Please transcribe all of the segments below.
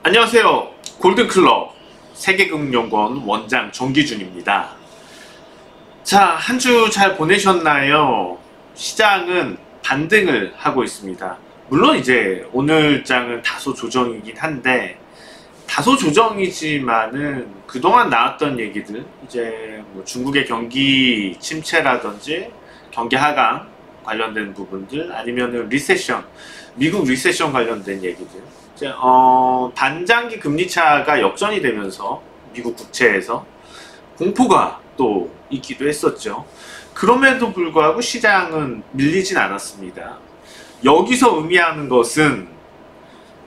안녕하세요. 골든클럽 세계금융연구원 원장 정기준입니다. 자, 한 주 잘 보내셨나요? 시장은 반등을 하고 있습니다. 물론 이제 오늘 장은 다소 조정이긴 한데, 다소 조정이지만은 그동안 나왔던 얘기들, 이제 뭐 중국의 경기 침체라든지 경기 하강 관련된 부분들, 아니면은 리세션, 미국 리세션 관련된 얘기들, 이제 단장기 금리 차가 역전이 되면서 미국 국채에서 공포가 또 있기도 했었죠. 그럼에도 불구하고 시장은 밀리진 않았습니다. 여기서 의미하는 것은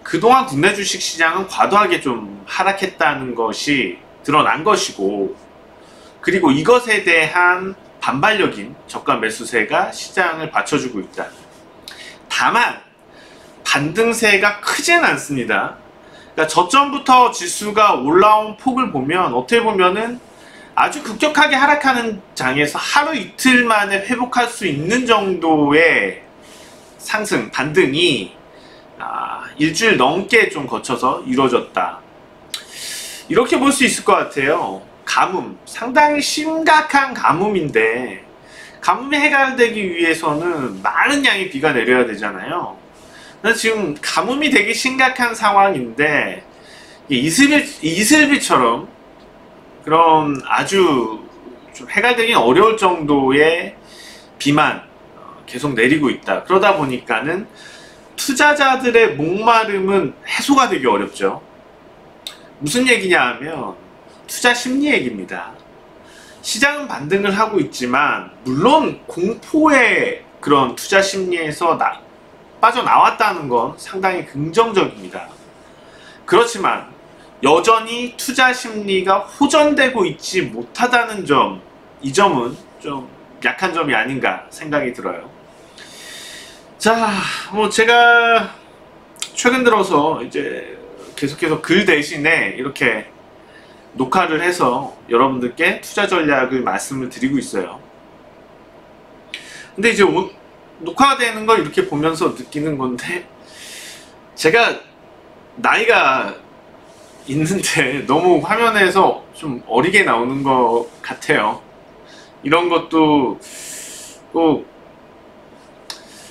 그동안 국내 주식 시장은 과도하게 좀 하락했다는 것이 드러난 것이고, 그리고 이것에 대한 반발력인 저가 매수세가 시장을 받쳐주고 있다. 다만 반등세가 크진 않습니다. 그러니까 저점부터 지수가 올라온 폭을 보면 어떻게 보면은 아주 급격하게 하락하는 장에서 하루 이틀 만에 회복할 수 있는 정도의 상승, 반등이 일주일 넘게 좀 거쳐서 이루어졌다. 이렇게 볼 수 있을 것 같아요. 가뭄, 상당히 심각한 가뭄인데, 가뭄이 해결되기 위해서는 많은 양의 비가 내려야 되잖아요. 그래서 지금 가뭄이 되게 심각한 상황인데, 이슬비처럼 그런 아주 좀 해결되기 어려울 정도의 비만 계속 내리고 있다. 그러다 보니까는 투자자들의 목마름은 해소가 되기 어렵죠. 무슨 얘기냐 하면 투자 심리 얘기입니다. 시장은 반등을 하고 있지만 물론 공포의 그런 투자 심리에서 빠져나왔다는 건 상당히 긍정적입니다. 그렇지만 여전히 투자 심리가 호전되고 있지 못하다는 점, 이 점은 좀 약한 점이 아닌가 생각이 들어요. 자, 뭐 제가 최근 들어서 이제 계속해서 글 대신에 이렇게 녹화를 해서 여러분들께 투자 전략을 말씀을 드리고 있어요. 근데 이제 녹화가 되는 걸 이렇게 보면서 느끼는 건데, 제가 나이가 있는데 너무 화면에서 좀 어리게 나오는 것 같아요. 이런 것도 꼭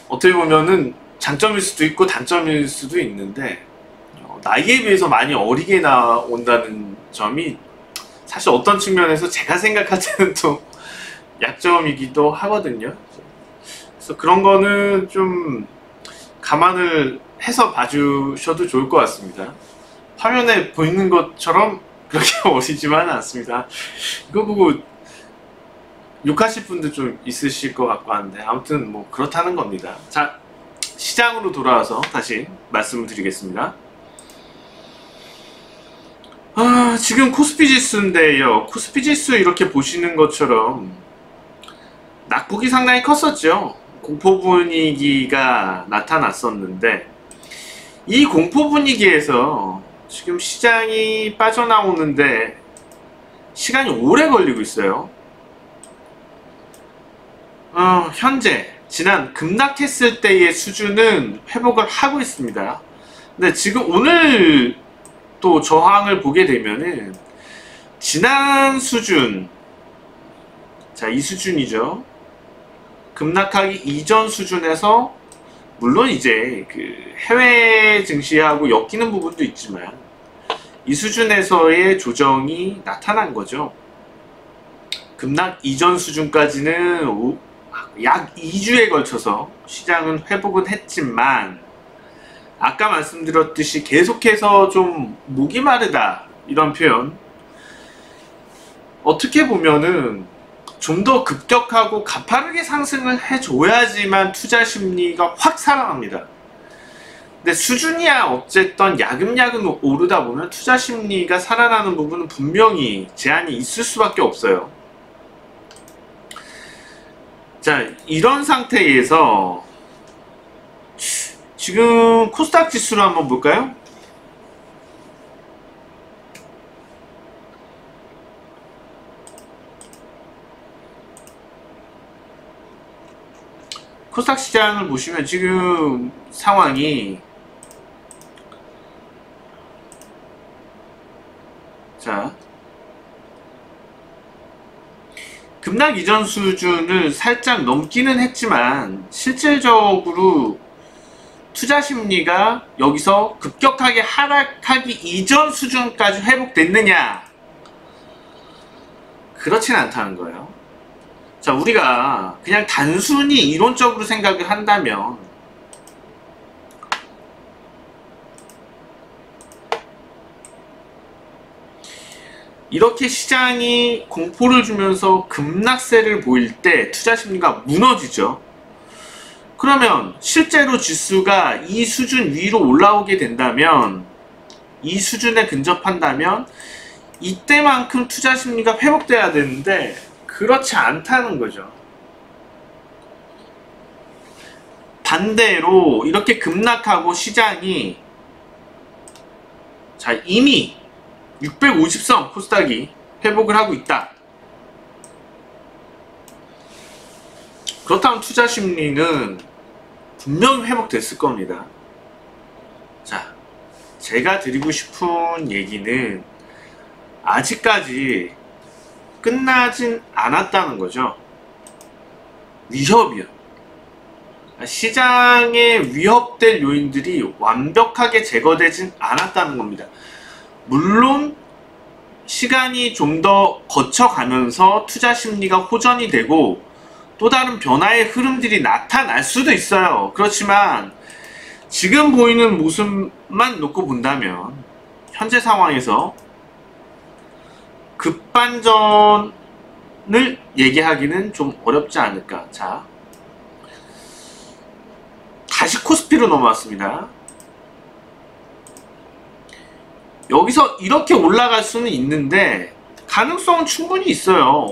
어떻게 보면은 장점일 수도 있고 단점일 수도 있는데, 나이에 비해서 많이 어리게 나온다는 점이 사실 어떤 측면에서 제가 생각할 때는 또 약점이기도 하거든요. 그래서 그런 거는 좀 감안을 해서 봐주셔도 좋을 것 같습니다. 화면에 보이는 것처럼 그렇게 어리지만은 않습니다. 이거 보고 욕하실 분들 좀 있으실 것 같고 한데, 아무튼 뭐 그렇다는 겁니다. 자, 시장으로 돌아와서 다시 말씀을 드리겠습니다. 지금 코스피 지수인데요. 코스피 지수 이렇게 보시는 것처럼 낙폭이 상당히 컸었죠. 공포 분위기가 나타났었는데, 이 공포 분위기에서 지금 시장이 빠져나오는데 시간이 오래 걸리고 있어요. 현재 지난 급락했을 때의 수준은 회복을 하고 있습니다. 근데 지금 오늘 또 저항을 보게 되면은 지난 수준, 자, 이 수준이죠. 급락하기 이전 수준에서 물론 이제 그 해외 증시하고 엮이는 부분도 있지만 이 수준에서의 조정이 나타난 거죠. 급락 이전 수준까지는 약 2주에 걸쳐서 시장은 회복은 했지만, 아까 말씀드렸듯이 계속해서 좀 목이 마르다, 이런 표현, 어떻게 보면은 좀 더 급격하고 가파르게 상승을 해줘야지만 투자 심리가 확 살아납니다. 근데 수준이야 어쨌든 야금야금 오르다 보면 투자 심리가 살아나는 부분은 분명히 제한이 있을 수밖에 없어요. 자, 이런 상태에서 지금 코스닥 지수를 한번 볼까요? 코스닥 시장을 보시면 지금 상황이 자, 급락 이전 수준을 살짝 넘기는 했지만 실질적으로 투자 심리가 여기서 급격하게 하락하기 이전 수준까지 회복됐느냐? 그렇진 않다는 거예요. 자, 우리가 그냥 단순히 이론적으로 생각을 한다면 이렇게 시장이 공포를 주면서 급락세를 보일 때 투자 심리가 무너지죠. 그러면 실제로 지수가 이 수준 위로 올라오게 된다면, 이 수준에 근접한다면 이때만큼 투자 심리가 회복돼야 되는데 그렇지 않다는 거죠. 반대로 이렇게 급락하고 시장이 자, 이미 650선 코스닥이 회복을 하고 있다. 그렇다면 투자 심리는 분명히 회복됐을 겁니다. 자, 제가 드리고 싶은 얘기는 아직까지 끝나진 않았다는 거죠. 위협이요. 시장에 위협될 요인들이 완벽하게 제거되진 않았다는 겁니다. 물론 시간이 좀 더 거쳐가면서 투자 심리가 호전이 되고 또 다른 변화의 흐름들이 나타날 수도 있어요. 그렇지만 지금 보이는 모습만 놓고 본다면 현재 상황에서 급반전을 얘기하기는 좀 어렵지 않을까. 자, 다시 코스피로 넘어왔습니다. 여기서 이렇게 올라갈 수는 있는데 가능성은 충분히 있어요.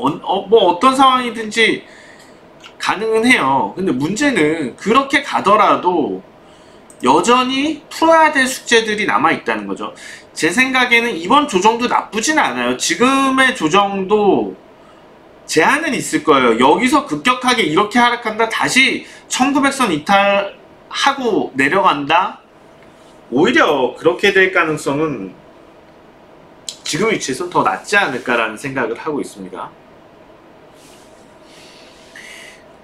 뭐 어떤 상황이든지 가능은 해요. 근데 문제는 그렇게 가더라도 여전히 풀어야 될 숙제들이 남아있다는 거죠. 제 생각에는 이번 조정도 나쁘진 않아요. 지금의 조정도 제한은 있을 거예요. 여기서 급격하게 이렇게 하락한다, 다시 1900선 이탈하고 내려간다, 오히려 그렇게 될 가능성은 지금 위치에서는 더 낫지 않을까라는 생각을 하고 있습니다.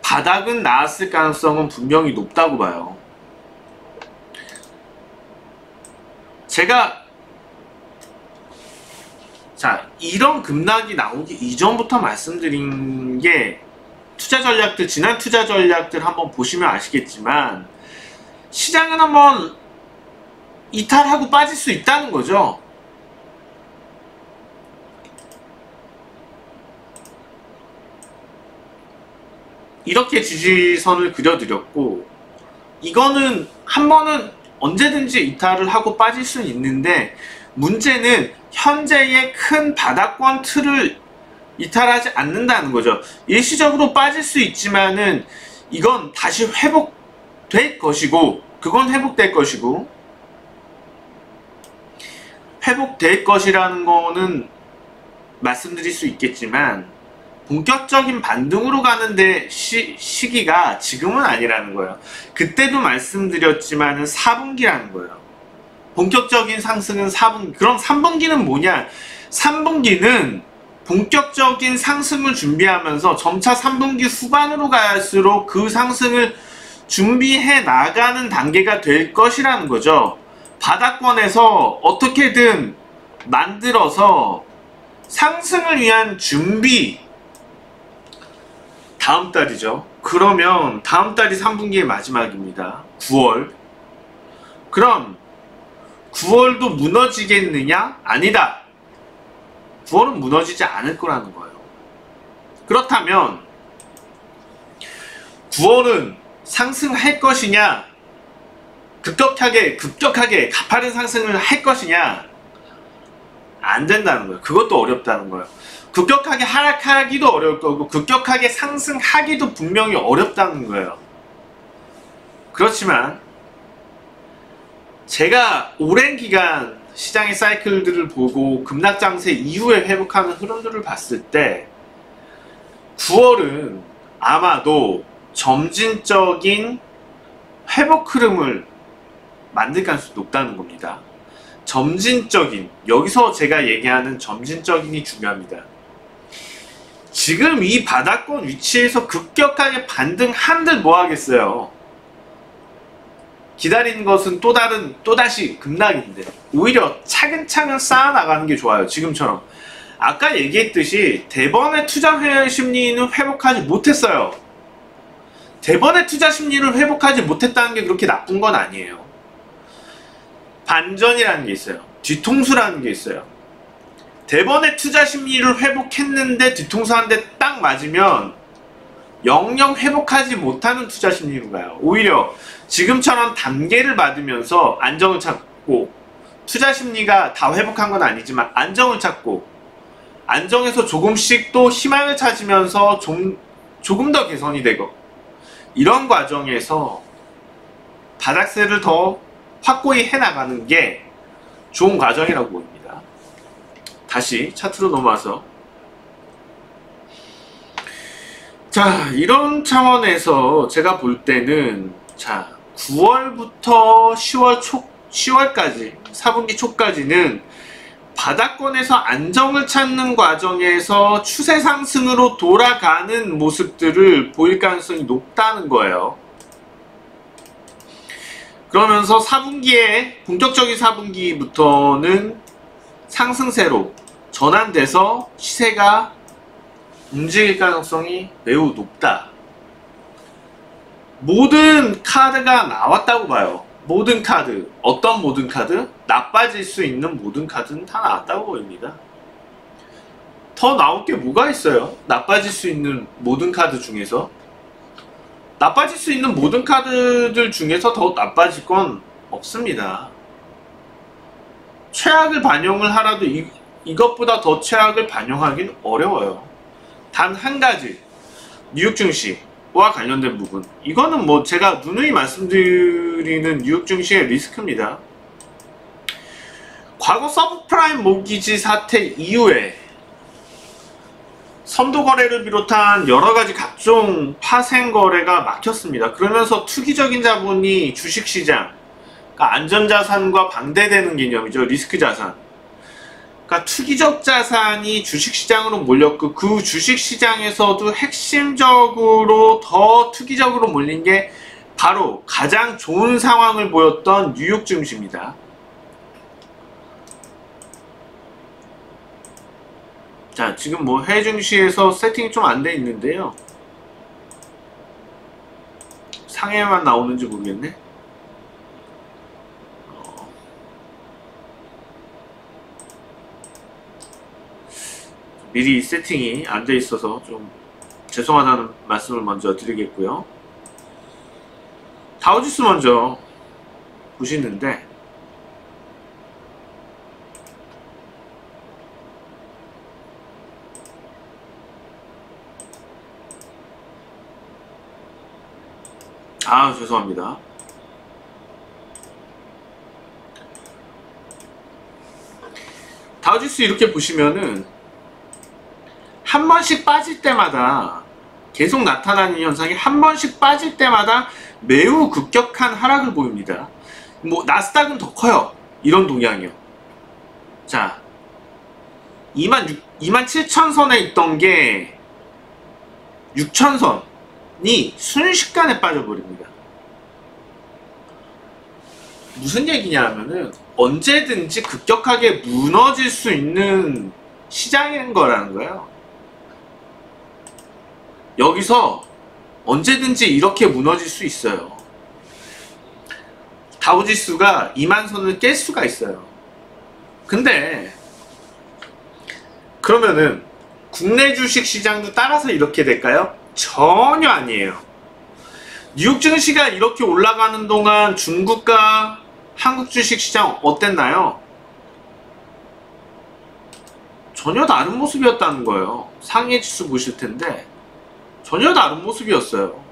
바닥은 나왔을 가능성은 분명히 높다고 봐요. 제가 자, 이런 급락이 나오기 이전부터 말씀드린 게 투자 전략들, 지난 투자 전략들 한번 보시면 아시겠지만 시장은 한번 이탈하고 빠질 수 있다는 거죠. 이렇게 지지선을 그려드렸고, 이거는 한 번은 언제든지 이탈을 하고 빠질 수는 있는데 문제는 현재의 큰 바닥권 틀을 이탈하지 않는다는 거죠. 일시적으로 빠질 수 있지만은 이건 다시 회복될 것이고, 그건 회복될 것이고, 회복될 것이라는 거는 말씀드릴 수 있겠지만 본격적인 반등으로 가는데 시기가 지금은 아니라는 거예요. 그때도 말씀드렸지만은 4분기라는 거예요. 본격적인 상승은 4분기. 그럼 3분기는 뭐냐? 3분기는 본격적인 상승을 준비하면서 점차 3분기 후반으로 갈수록 그 상승을 준비해 나가는 단계가 될 것이라는 거죠. 바닥권에서 어떻게든 만들어서 상승을 위한 준비, 다음 달이죠. 그러면 다음 달이 3분기의 마지막입니다. 9월. 그럼 9월도 무너지겠느냐? 아니다. 9월은 무너지지 않을 거라는 거예요. 그렇다면 9월은 상승할 것이냐? 급격하게 가파른 상승을 할 것이냐? 안 된다는 거예요. 그것도 어렵다는 거예요. 급격하게 하락하기도 어려울 거고 급격하게 상승하기도 분명히 어렵다는 거예요. 그렇지만 제가 오랜 기간 시장의 사이클들을 보고 급락장세 이후에 회복하는 흐름들을 봤을 때 9월은 아마도 점진적인 회복 흐름을 만들 가능성이 높다는 겁니다. 점진적인, 여기서 제가 얘기하는 점진적인이 중요합니다. 지금 이 바닥권 위치에서 급격하게 반등한들 뭐 하겠어요. 기다리는 것은 또다시 급락인데, 오히려 차근차근 쌓아나가는 게 좋아요. 지금처럼 아까 얘기했듯이 대번의 투자 심리는 회복하지 못했어요. 대번의 투자 심리를 회복하지 못했다는 게 그렇게 나쁜 건 아니에요. 반전이라는 게 있어요. 뒤통수라는 게 있어요. 대번의 투자 심리를 회복했는데 뒤통수 한 대 딱 맞으면 영영 회복하지 못하는 투자 심리로 가요. 오히려 지금처럼 단계를 받으면서 안정을 찾고, 투자 심리가 다 회복한 건 아니지만 안정을 찾고, 안정에서 조금씩 또 희망을 찾으면서 조금 더 개선이 되고, 이런 과정에서 바닥세를 더 확고히 해나가는 게 좋은 과정이라고 봅니다. 다시 차트로 넘어와서, 자, 이런 차원에서 제가 볼 때는, 자, 9월부터 10월까지 4분기 초까지는 바닥권에서 안정을 찾는 과정에서 추세 상승으로 돌아가는 모습들을 보일 가능성이 높다는 거예요. 그러면서 4분기에, 본격적인 4분기부터는 상승세로 전환돼서 시세가 움직일 가능성이 매우 높다. 모든 카드가 나왔다고 봐요. 모든 카드. 어떤 모든 카드? 나빠질 수 있는 모든 카드는 다 나왔다고 보입니다. 더 나올 게 뭐가 있어요? 나빠질 수 있는 모든 카드 중에서. 나빠질 수 있는 모든 카드들 중에서 더 나빠질 건 없습니다. 최악을 반영을 하라도 이것보다 더 최악을 반영하기는 어려워요. 단 한 가지, 뉴욕 증시와 관련된 부분, 이거는 뭐 제가 누누이 말씀드리는 뉴욕 증시의 리스크입니다. 과거 서브프라임 모기지 사태 이후에 선도 거래를 비롯한 여러가지 각종 파생 거래가 막혔습니다. 그러면서 투기적인 자본이 주식시장, 그러니까 안전자산과 반대되는 개념이죠. 리스크자산. 그러니까 투기적 자산이 주식시장으로 몰렸고, 그 주식시장에서도 핵심적으로 더 투기적으로 몰린 게 바로 가장 좋은 상황을 보였던 뉴욕 증시입니다. 자, 지금 뭐 해외 증시에서 세팅이 좀 안 돼 있는데요. 상해만 나오는지 모르겠네. 미리 세팅이 안 돼 있어서 좀 죄송하다는 말씀을 먼저 드리겠고요. 다우지수 먼저 보시는데, 죄송합니다. 다우지수 이렇게 보시면은 한 번씩 빠질 때마다, 계속 나타나는 현상이 한 번씩 빠질 때마다 매우 급격한 하락을 보입니다. 뭐 나스닥은 더 커요. 이런 동향이요. 자, 27,000선에 있던 게 6,000선이 순식간에 빠져버립니다. 무슨 얘기냐 하면은 언제든지 급격하게 무너질 수 있는 시장인 거라는 거예요. 여기서 언제든지 이렇게 무너질 수 있어요. 다우지수가 2만선을 깰 수가 있어요. 근데 그러면은 국내 주식 시장도 따라서 이렇게 될까요? 전혀 아니에요. 뉴욕 증시가 이렇게 올라가는 동안 중국과 한국 주식 시장 어땠나요? 전혀 다른 모습이었다는 거예요. 상해 지수 보실 텐데 전혀 다른 모습이었어요.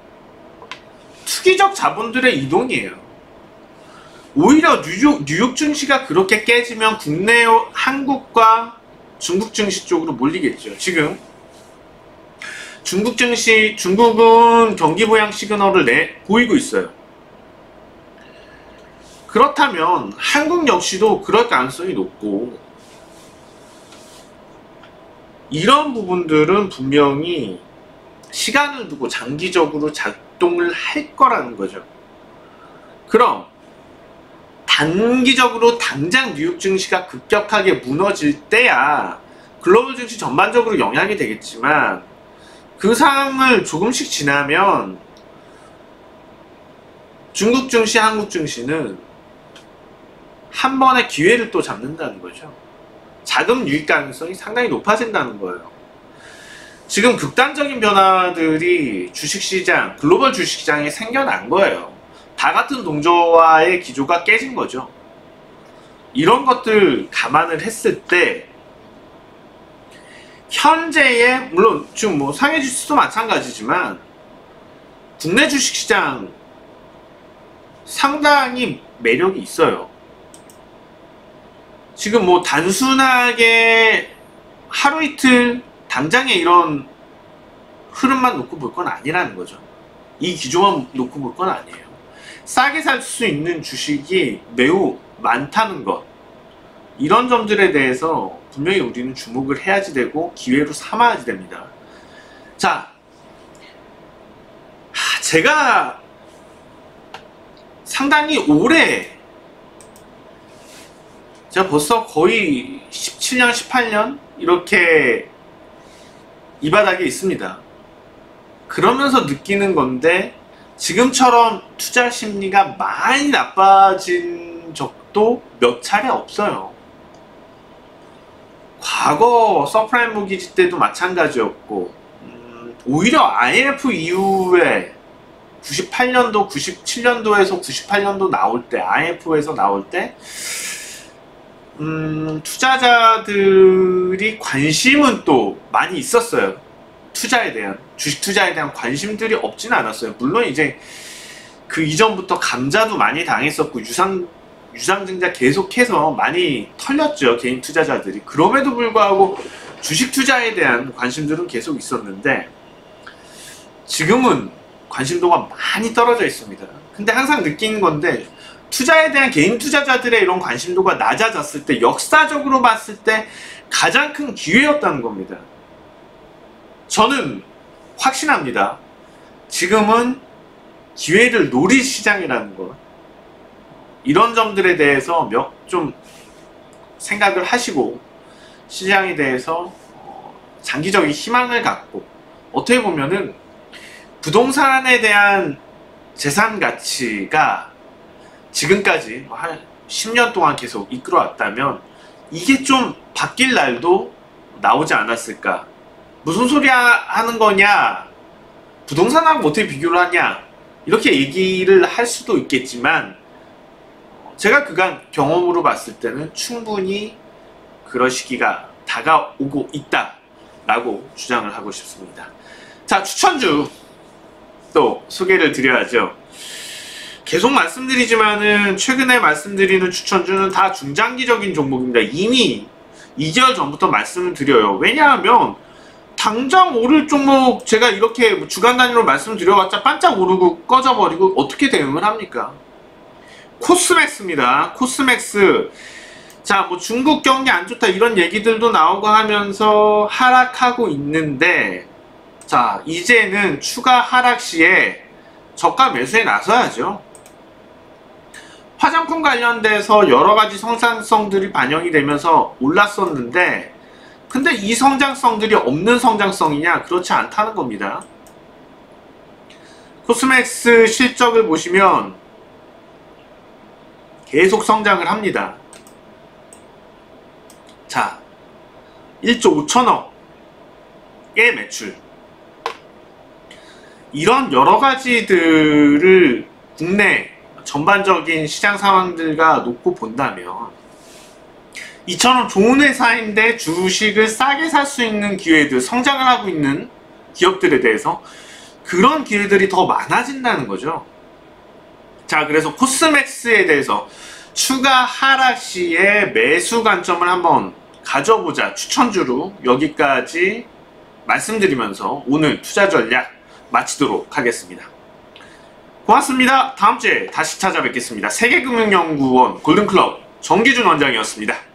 투기적 자본들의 이동이에요. 오히려 뉴욕 증시가 그렇게 깨지면 국내 한국과 중국 증시 쪽으로 몰리겠죠. 지금 중국은 경기 부양 시그널을 보이고 있어요. 그렇다면 한국 역시도 그럴 가능성이 높고, 이런 부분들은 분명히 시간을 두고 장기적으로 작동을 할 거라는 거죠. 그럼 단기적으로 당장 뉴욕 증시가 급격하게 무너질 때야 글로벌 증시 전반적으로 영향이 되겠지만, 그 상황을 조금씩 지나면 중국 증시, 한국 증시는 한 번의 기회를 또 잡는다는 거죠. 자금 유입 가능성이 상당히 높아진다는 거예요. 지금 극단적인 변화들이 주식시장, 글로벌 주식시장에 생겨난 거예요. 다 같은 동조화의 기조가 깨진 거죠. 이런 것들 감안을 했을 때 현재의, 물론 지금 뭐 상해 지수도 마찬가지지만 국내 주식시장 상당히 매력이 있어요. 지금 뭐 단순하게 하루 이틀 당장에 이런 흐름만 놓고 볼 건 아니라는 거죠. 이 기조만 놓고 볼 건 아니에요. 싸게 살 수 있는 주식이 매우 많다는 것, 이런 점들에 대해서 분명히 우리는 주목을 해야지 되고 기회로 삼아야지 됩니다. 자, 제가 상당히 오래, 제가 벌써 거의 17년, 18년 이렇게 이 바닥에 있습니다. 그러면서 느끼는 건데, 지금처럼 투자 심리가 많이 나빠진 적도 몇 차례 없어요. 과거 서프라임 모기지 때도 마찬가지였고, 오히려 IMF 이후에 98년도, 97년도에서 98년도 나올 때, IMF에서 나올 때 투자자들이 관심은 또 많이 있었어요. 투자에 대한, 주식 투자에 대한 관심들이 없지는 않았어요. 물론 이제 그 이전부터 감자도 많이 당했었고 유상증자 계속해서 많이 털렸죠, 개인 투자자들이. 그럼에도 불구하고 주식 투자에 대한 관심들은 계속 있었는데, 지금은 관심도가 많이 떨어져 있습니다. 근데 항상 느끼는 건데, 투자에 대한 개인 투자자들의 이런 관심도가 낮아졌을 때, 역사적으로 봤을 때 가장 큰 기회였다는 겁니다. 저는 확신합니다. 지금은 기회를 노릴 시장이라는 것, 이런 점들에 대해서 좀 생각을 하시고 시장에 대해서 장기적인 희망을 갖고, 어떻게 보면은 부동산에 대한 재산 가치가 지금까지 한 10년 동안 계속 이끌어왔다면 이게 좀 바뀔 날도 나오지 않았을까. 무슨 소리 하는 거냐, 부동산하고 어떻게 비교를 하냐, 이렇게 얘기를 할 수도 있겠지만, 제가 그간 경험으로 봤을 때는 충분히 그런 시기가 다가오고 있다 라고 주장을 하고 싶습니다. 자, 추천주 또 소개를 드려야죠. 계속 말씀드리지만은 최근에 말씀드리는 추천주는 다 중장기적인 종목입니다. 이미 2개월 전부터 말씀을 드려요. 왜냐하면 당장 오를 종목 제가 이렇게 주간 단위로 말씀드려봤자 반짝 오르고 꺼져버리고 어떻게 대응을 합니까? 코스맥스입니다. 코스맥스. 자, 뭐 중국 경기 안 좋다 이런 얘기들도 나오고 하면서 하락하고 있는데, 자, 이제는 추가 하락 시에 저가 매수에 나서야죠. 화장품 관련돼서 여러가지 성장성들이 반영이 되면서 올랐었는데, 근데 이 성장성들이 없는 성장성이냐? 그렇지 않다는 겁니다. 코스맥스 실적을 보시면 계속 성장을 합니다. 자, 1조 5천억의 매출. 이런 여러가지들을 국내 전반적인 시장 상황들과 놓고 본다면, 이처럼 좋은 회사인데 주식을 싸게 살 수 있는 기회들, 성장을 하고 있는 기업들에 대해서 그런 기회들이 더 많아진다는 거죠. 자, 그래서 코스맥스에 대해서 추가 하락 시에 매수 관점을 한번 가져보자 추천주로 여기까지 말씀드리면서 오늘 투자 전략 마치도록 하겠습니다. 고맙습니다. 다음 주에 다시 찾아뵙겠습니다. 세계금융연구원 골든클럽 정기준 원장이었습니다.